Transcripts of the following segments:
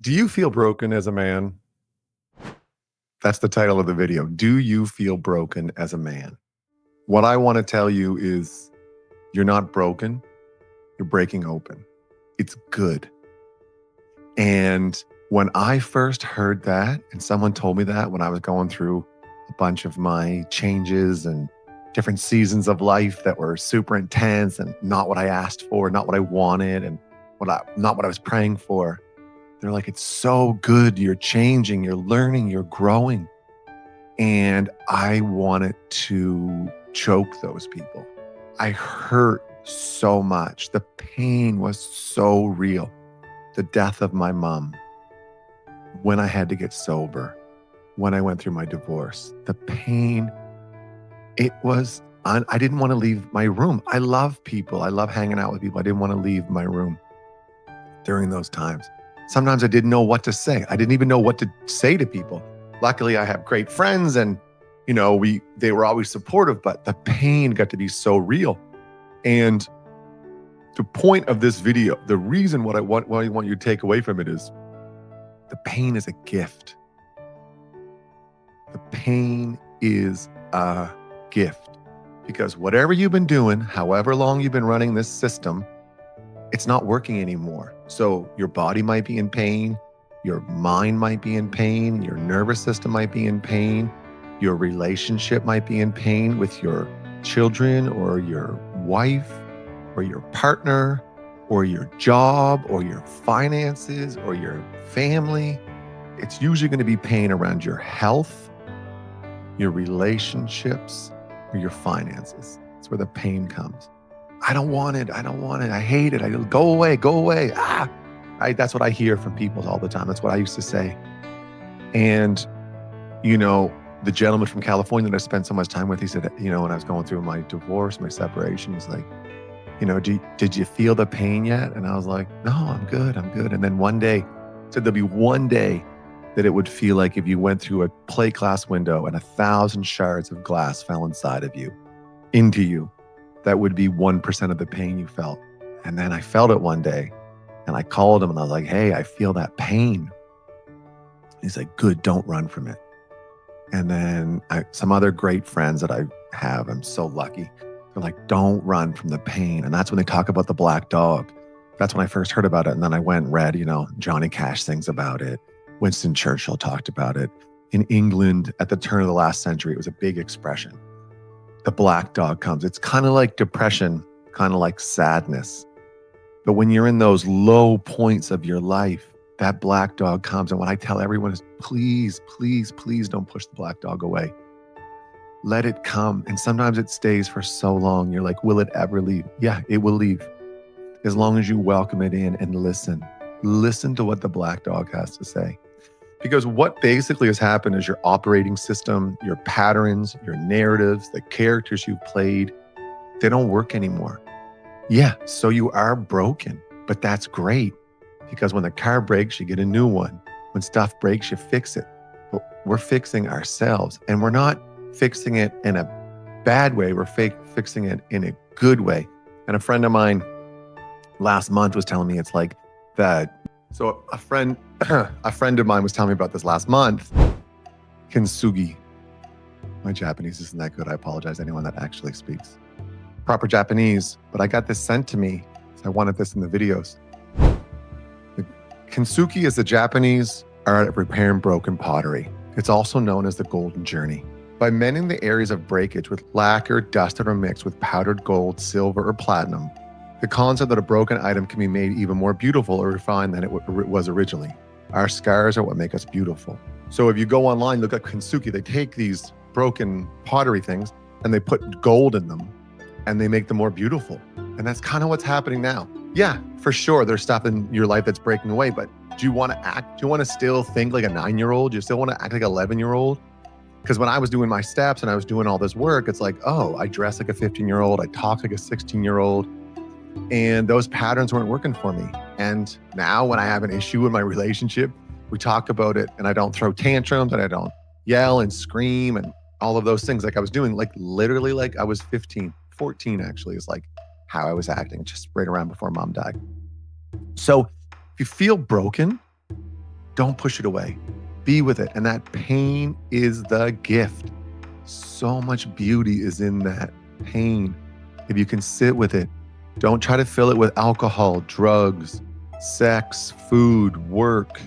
Do you feel broken as a man? That's the title of the video. Do you feel broken as a man? What I want to tell you is you're not broken, you're breaking open. It's good. And when I first heard that, and someone told me that when I was going through a bunch of my changes and different seasons of life that were super intense and not what I asked for, not what I wanted, and not what I was praying for. They're like, it's so good. You're changing, you're learning, you're growing. And I wanted to choke those people. I hurt so much. The pain was so real. The death of my mom, when I had to get sober, when I went through my divorce, the pain, I didn't want to leave my room. I love people. I love hanging out with people. I didn't want to leave my room during those times. Sometimes I didn't know what to say. I didn't even know what to say to people. Luckily, I have great friends and, they were always supportive, but the pain got to be so real. And the point of this video, the reason what I want you to take away from it is the pain is a gift. The pain is a gift because whatever you've been doing, however long you've been running this system, it's not working anymore. So your body might be in pain, your mind might be in pain, your nervous system might be in pain, your relationship might be in pain with your children or your wife or your partner or your job or your finances or your family. It's usually going to be pain around your health, your relationships, or your finances. That's where the pain comes. I don't want it. I hate it. Go away. That's what I hear from people all the time. That's what I used to say. And, the gentleman from California that I spent so much time with, he said, when I was going through my divorce, my separation, he's like, did you feel the pain yet? And I was like, no, I'm good. And then one day, said there'll be one day that it would feel like if you went through a plate glass window and 1,000 shards of glass fell inside of you, into you, that would be 1% of the pain you felt. And then I felt it one day and I called him and I was like, hey, I feel that pain. He's like, good, don't run from it. And then some other great friends that I have, I'm so lucky. They're like, don't run from the pain. And that's when they talk about the black dog. That's when I first heard about it. And then I went and read, Johnny Cash sings about it. Winston Churchill talked about it. In England, at the turn of the last century, it was a big expression. The black dog comes. It's kind of like depression, kind of like sadness. But when you're in those low points of your life, that black dog comes. And what I tell everyone is, please, please, please don't push the black dog away. Let it come. And sometimes it stays for so long. You're like, will it ever leave? Yeah, it will leave. As long as you welcome it in and listen. Listen to what the black dog has to say. Because what basically has happened is your operating system, your patterns, your narratives, the characters you've played, they don't work anymore. Yeah, so you are broken, but that's great. Because when the car breaks, you get a new one. When stuff breaks, you fix it. But we're fixing ourselves, and we're not fixing it in a bad way. We're fixing it in a good way. And a friend of mine last month was telling me it's like that. So a friend of mine was telling me about this last month. Kintsugi. My Japanese isn't that good. I apologize to anyone that actually speaks proper Japanese, but I got this sent to me. So I wanted this in the videos. Kintsugi is the Japanese art of repairing broken pottery. It's also known as the golden journey. By mending the areas of breakage with lacquer, dusted, or mixed with powdered gold, silver, or platinum, the concept that a broken item can be made even more beautiful or refined than it was originally. Our scars are what make us beautiful. So if you go online, look at Kintsugi, they take these broken pottery things and they put gold in them and they make them more beautiful. And that's kind of what's happening now. Yeah, for sure, there's stuff in your life that's breaking away, but do you want to still think like a 9-year-old? Do you still want to act like an 11-year-old? Because when I was doing my steps and I was doing all this work, it's like, oh, I dress like a 15-year-old, I talk like a 16-year-old, and those patterns weren't working for me. And now when I have an issue in my relationship, we talk about it and I don't throw tantrums and I don't yell and scream and all of those things like I was doing, like literally like I was 14 actually is like how I was acting just right around before mom died. So if you feel broken, Don't push it away. Be with it. And that pain is the gift. So much beauty is in that pain. If you can sit with it, don't try to fill it with alcohol, drugs, sex, food, work,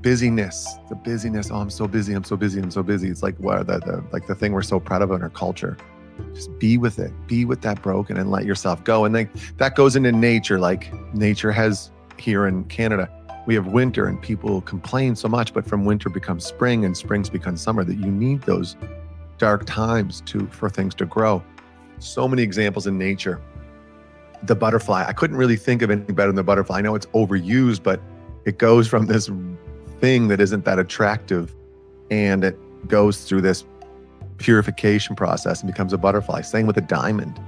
busyness. The busyness. Oh, I'm so busy. I'm so busy. I'm so busy. It's like the thing we're so proud of in our culture. Just be with it. Be with that broken and let yourself go. And then that goes into nature. Like nature has here in Canada, we have winter and people complain so much, but from winter becomes spring and springs become summer, that you need those dark times for things to grow. So many examples in nature. The butterfly, I couldn't really think of anything better than the butterfly. I know it's overused, but it goes from this thing that isn't that attractive and it goes through this purification process and becomes a butterfly. Same with a diamond.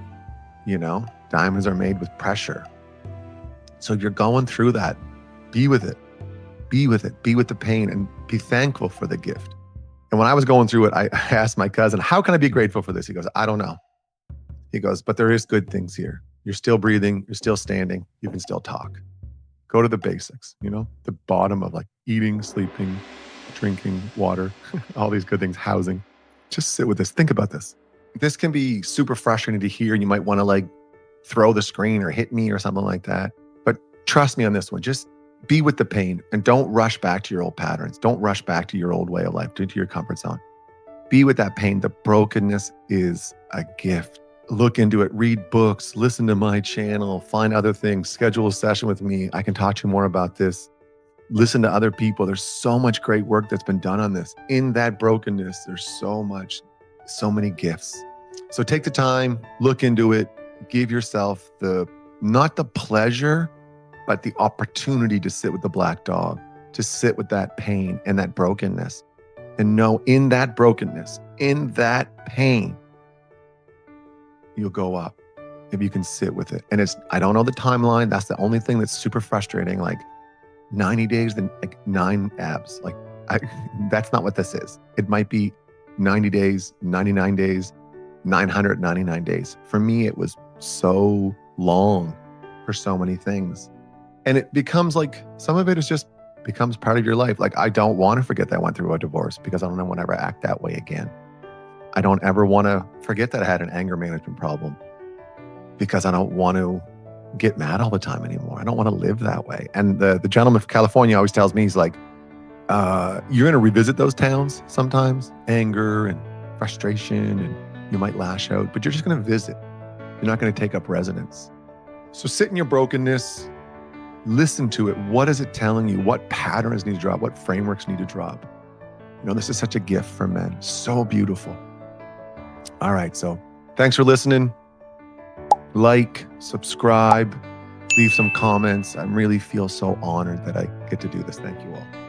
Diamonds are made with pressure. So if you're going through that, be with it. Be with it. Be with the pain and be thankful for the gift. And when I was going through it, I asked my cousin, how can I be grateful for this? He goes, I don't know. He goes, but there is good things here. You're still breathing. You're still standing. You can still talk. Go to the basics, the bottom of like eating, sleeping, drinking, water, all these good things, housing. Just sit with this. Think about this. This can be super frustrating to hear. You might want to like throw the screen or hit me or something like that. But trust me on this one. Just be with the pain and don't rush back to your old patterns. Don't rush back to your old way of life, to your comfort zone. Be with that pain. The brokenness is a gift. Look into it, read books, listen to my channel, find other things, schedule a session with me. I can talk to you more about this. Listen to other people. There's so much great work that's been done on this. In that brokenness, there's so many gifts. So take the time, look into it, give yourself not the pleasure, but the opportunity to sit with the black dog, to sit with that pain and that brokenness. And know in that brokenness, in that pain, you'll go up if you can sit with it. And I don't know the timeline. That's the only thing that's super frustrating. Like 90 days, then like 9 abs. That's not what this is. It might be 90 days, 99 days, 999 days. For me, it was so long for so many things. And it becomes like, some of it is just becomes part of your life. Like, I don't want to forget that I went through a divorce because I don't want to ever act that way again. I don't ever want to forget that I had an anger management problem because I don't want to get mad all the time anymore. I don't want to live that way. And the gentleman from California always tells me, he's like, you're going to revisit those towns sometimes, anger and frustration, and you might lash out, but you're just going to visit. You're not going to take up residence. So sit in your brokenness, listen to it. What is it telling you? What patterns need to drop? What frameworks need to drop? This is such a gift for men. So beautiful. All right. So thanks for listening. Like, subscribe, leave some comments. I really feel so honored that I get to do this. Thank you all.